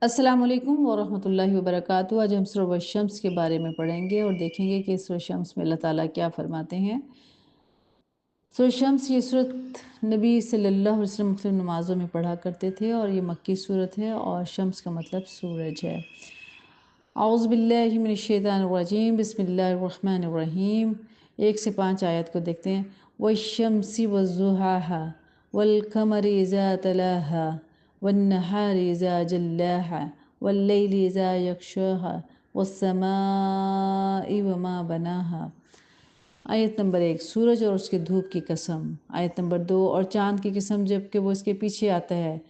अस्सलाम वालेकुम वरहमतुल्लाहि वबरकातुहू। आज हम सूरह शम्स के बारे में पढ़ेंगे और देखेंगे कि सूरह शम्स में अल्लाह ताला क्या फरमाते हैं। सूरह शम्स ये सूरत नबी सल्लल्लाहु अलैहि वसल्लम मुख्तलिफ नमाज़ों में पढ़ा करते थे और ये मक्की सूरत है और शम्स का मतलब सूरज है। औज़ु बिल्लाहि मिनश शैतानिर रजीम, बिस्मिल्लाहिर रहमानिर रहीम। 1 से 5 आयत को देखते हैं। वश्शम्सि वज़्ज़ुहाहा वल्क़मरि इज़ा तलाहा वन्नहारि इज़ा जल्लाहा वल्लैलि इज़ा यग़शाहा वस्समाइ वमा बनाहा। आयत नंबर 1, सूरज और उसकी धूप की कसम। आयत नंबर 2, और चाँद की कसम जबकि वो इसके पीछे आता है,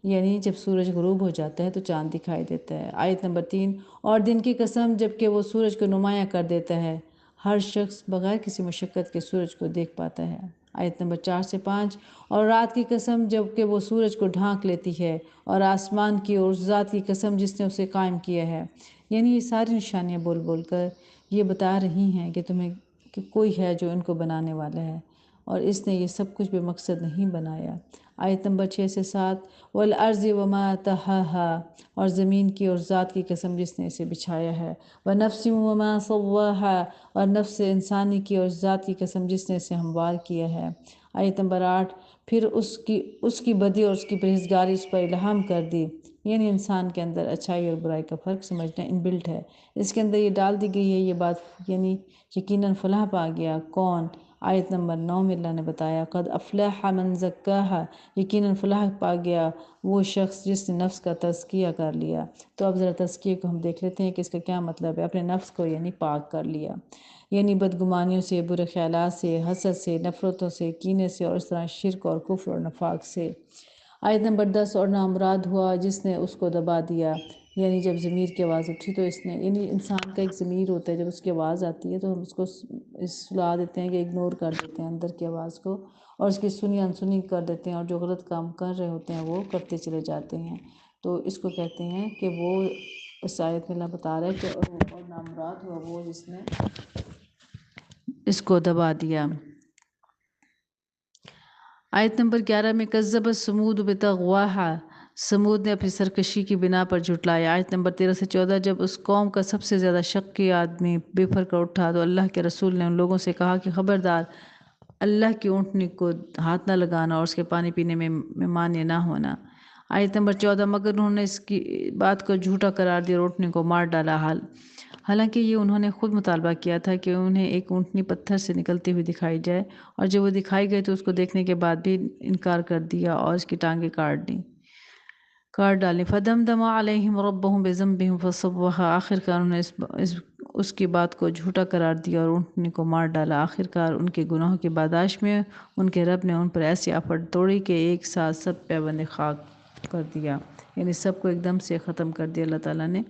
यानी जब सूरज गुरूब हो जाता है तो चाँद दिखाई देता है। आयत नंबर 3, और दिन की कसम जबकि वो सूरज को नुमाया कर देता है, हर शख्स बगैर किसी मशक्क़त के सूरज को देख पाता है। आयत नंबर 4 से 5, और रात की कसम जबकि वो सूरज को ढांक लेती है, और आसमान की और उस ज़ात की कसम जिसने उसे कायम किया है। यानी ये सारी निशानियाँ बोल बोल कर ये बता रही हैं कि तुम्हें कि कोई है जो इनको बनाने वाला है और इसने ये सब कुछ बेमकसद नहीं बनाया। आयत नंबर 6 से 7, वल अर्ज़ि वमा तहाहा, और ज़मीन की और ज़ात की कसम जिसने इसे बिछाया है। व नफ्सिम वमा सव्वाहा, और नफ्स इंसानी की और ज़ात की कसम जिसने इसे हमवार किया है। आयत नंबर 8, फिर उसकी बदी और उसकी परहेज़गारी उस पर इल्हाम कर दी। यानी इंसान के अंदर अच्छाई और बुराई का फ़र्क समझना इनबिल्ट है, इसके अंदर ये डाल दी गई है ये बात, यानी यकीनन फलाह पा गया कौन। आयत नंबर 9 में अल्लाह ने बताया, क़द अफ़लह मन ज़क्काहा, यकीनन फलाह पा गया वो शख्स जिसने नफ्स का तज़किया कर लिया। तो अब ज़रा तज़किए को हम देख लेते हैं कि इसका क्या मतलब है। अपने नफ्स को यानी पाक कर लिया, यानी बदगुमानियों से, बुरे ख्यालात से, हसद से, नफ़रतों से, कीने से और इस तरह शिर्क और कुफ्र और नफाक से। आयत नंबर 10, और नामुराद हुआ जिसने उसको दबा दिया, यानी जब ज़मीर की आवाज़ उठी तो इसने, यानी इंसान का एक ज़मीर होता है, जब उसकी आवाज़ आती है तो हम उसको सुला देते हैं कि इग्नोर कर देते हैं अंदर की आवाज़ को, और उसकी सुनी अनसुनी कर देते हैं और जो गलत काम कर रहे होते हैं वो करते चले जाते हैं। तो इसको कहते हैं कि वो, इस आयत में अल्लाह बता रहा है कि और नामुराद हुआ वो जिसने इसको दबा दिया। आयत नंबर 11 में कज़्ज़बत समूद बितग़वाहा, समूद ने अपनी सरकशी की बिना पर झुटलाया। आयत नंबर 13 से 14, जब उस कौम का सबसे ज़्यादा शक्की आदमी बेफर कर उठा तो अल्लाह के रसूल ने उन लोगों से कहा कि ख़बरदार, अल्लाह की ऊँटनी को हाथ न लगाना और उसके पानी पीने में मान्य ना होना। आयत नंबर 14, मगर उन्होंने इसकी बात को झूठा करार दिया और ऊँटनी को मार डाला। हालांकि ये उन्होंने खुद मुतालबा किया था कि उन्हें एक ऊँटनी पत्थर से निकलती हुई दिखाई जाए, और जब वो दिखाई गई तो उसको देखने के बाद भी इनकार कर दिया और इसकी टांगें काट डाली। फदमदमा अलैहिम रब्बुहुम बिज़म्बिहिम फसव्वाहा, आखिरकार उन्होंने उसकी बात को झूठा करार दिया और ऊँटनी को मार डाला। आखिरकार उनके गुनाहों की बर्दाश्त में उनके रब ने उन पर ऐसी आफत तोड़ी कि एक साथ सब पैबंद खाक कर दिया, यानी सबको एकदम से ख़त्म कर दिया अल्लाह ताला ने।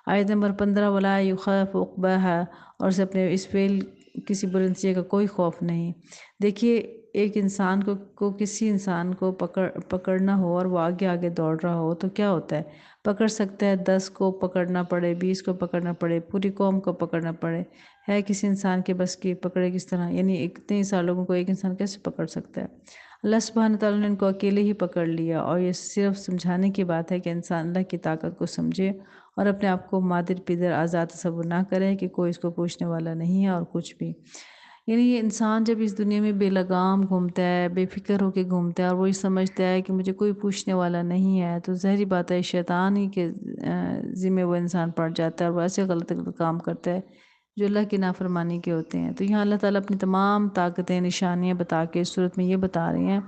आयत नंबर 15, वला युख़ाफ़ु उक़बाहा, और से अपने इस फेल किसी बुलंदी का कोई खौफ नहीं। देखिए, एक इंसान को किसी इंसान को पकड़ना हो और वो आगे आगे दौड़ रहा हो तो क्या होता है, पकड़ सकता है, 10 को पकड़ना पड़े, 20 को पकड़ना पड़े, पूरी कौम को पकड़ना पड़े, है किसी इंसान के बस की पकड़े किस तरह, यानी इतने सारे लोगों को एक इंसान कैसे पकड़ सकता है। अल्लाह सुब्हान तआला ने इनको अकेले ही पकड़ लिया, और ये सिर्फ समझाने की बात है कि इंसान अल्लाह की ताकत को समझे और अपने आप को मादिर पिदर आज़ाद तसव्वुर ना करें कि कोई इसको पूछने वाला नहीं है और कुछ भी। यानी ये इंसान जब इस दुनिया में बेलगाम घूमता है, बेफिक्र होकर घूमता है और वही समझता है कि मुझे कोई पूछने वाला नहीं है, तो ज़ाहिर बात है शैतान ही के ज़िम्मे वो इंसान पड़ जाता है और वो ऐसे गलत गलत काम करता है जो अल्लाह की नाफरमानी के होते हैं। तो यहाँ अल्लाह ताला अपनी तमाम ताकतें, निशानियाँ बता के इस सूरत में ये बता रहे हैं,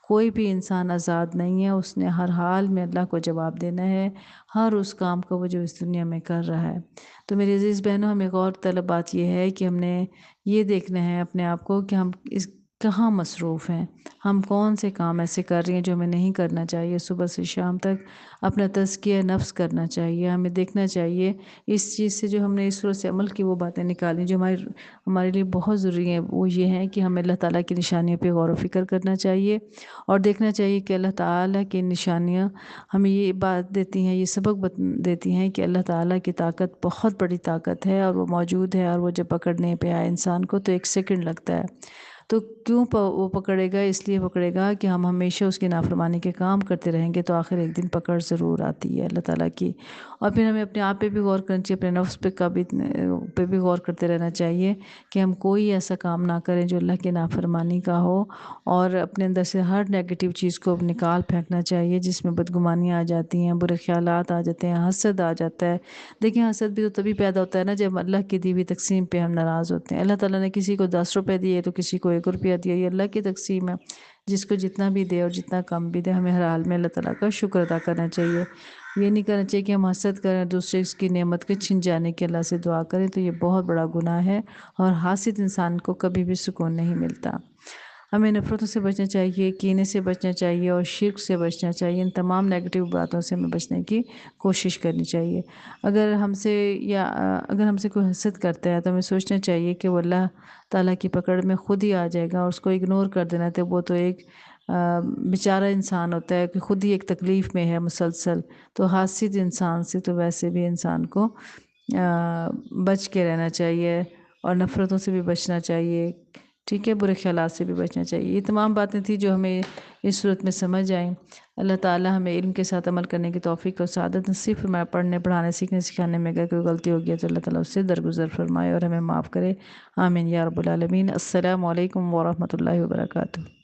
कोई भी इंसान आज़ाद नहीं है, उसने हर हाल में अल्लाह को जवाब देना है, हर उस काम को वो जो इस दुनिया में कर रहा है। तो मेरी अज़ीज़ बहनों, हमें गौर तलब बात यह है कि हमने ये देखना है अपने आप को कि हम इस कहाँ मसरूफ़ हैं, हम कौन से काम ऐसे कर रही हैं जो हमें नहीं करना चाहिए। सुबह से शाम तक अपना तज़किया नफ्स करना चाहिए, हमें देखना चाहिए इस चीज़ से जो हमने इस सूरत से अमल की वो बातें निकाली जो हमारे लिए बहुत ज़रूरी हैं। वो ये हैं कि हमें अल्लाह ताला की निशानियों पे गौर व फ़िक्र करना चाहिए और देखना चाहिए कि अल्लाह ताला की निशानियाँ हमें ये बात देती हैं, ये सबक देती हैं कि अल्लाह ताला की ताकत बहुत बड़ी ताकत है और वो मौजूद है, और वो जब पकड़ने पे आए इंसान को तो एक सेकंड लगता है। تو क्यों वो पकड़ेगा? इसलिए पकड़ेगा कि हम हमेशा उसकी नाफरमानी के काम करते रहेंगे तो आखिर एक दिन पकड़ ज़रूर आती है अल्लाह ताला की। और फिर हमें अपने आप पे भी गौर करना चाहिए, अपने नफ्स पे भी गौर करते रहना चाहिए कि हम कोई ऐसा काम ना करें जो अल्लाह की नाफरमानी का हो, और अपने अंदर से हर नेगेटिव चीज़ को निकाल फेंकना चाहिए जिसमें बदगुमानियाँ आ जाती हैं, बुरे ख्यालात आ जाते हैं, हसद आ जाता है। देखिए हसद भी तो तभी पैदा होता है ना जब अल्लाह की दी हुई तकसीम पे हम नाराज़ होते हैं। अल्लाह ताला ने किसी को 10 रुपए दिए तो किसी को 1 रुपया दिया, ये अल्लाह की तकसीम है। जिसको जितना भी दे और जितना कम भी दे, हमें हर हाल में अल्लाह ताला का शुक्र अदा करना चाहिए। ये नहीं करना चाहिए कि हम हसद करें, दूसरे की नेमत के छिन जाने की अल्लाह से दुआ करें, तो ये बहुत बड़ा गुनाह है और हासिद इंसान को कभी भी सुकून नहीं मिलता। हमें नफ़रतों से बचना चाहिए, कीने से बचना चाहिए और शिर्क से बचना चाहिए। इन तमाम नेगेटिव बातों से हमें बचने की कोशिश करनी चाहिए। अगर हमसे कोई हसद करता है तो हमें सोचना चाहिए कि वो अल्लाह ताला की पकड़ में खुद ही आ जाएगा, और उसको इग्नोर कर देना तो वो तो एक बेचारा इंसान होता है कि खुद ही एक तकलीफ़ में है मुसलसल। तो हासिद इंसान से तो वैसे भी इंसान को बच के रहना चाहिए और नफ़रतों से भी बचना चाहिए, ठीक है? बुरे ख़्यालात से भी बचना चाहिए। ये तमाम बातें थी जो हमें इस सूरत में समझ आईं। अल्लाह ताला हमें इल्म के साथ अमल करने की तौफ़ीक और सआदत नसीब फरमाए। पढ़ने, पढ़ाने, सीखने, सिखाने में अगर कोई गलती हो गई है तो अल्लाह ताला उससे दरगुज़र फ़रमाए और हमें माफ़ करे। आमीन या रब्बुल आलमीन। अस्सलामु अलैकुम व रहमतुल्लाहि व बरकातुहू।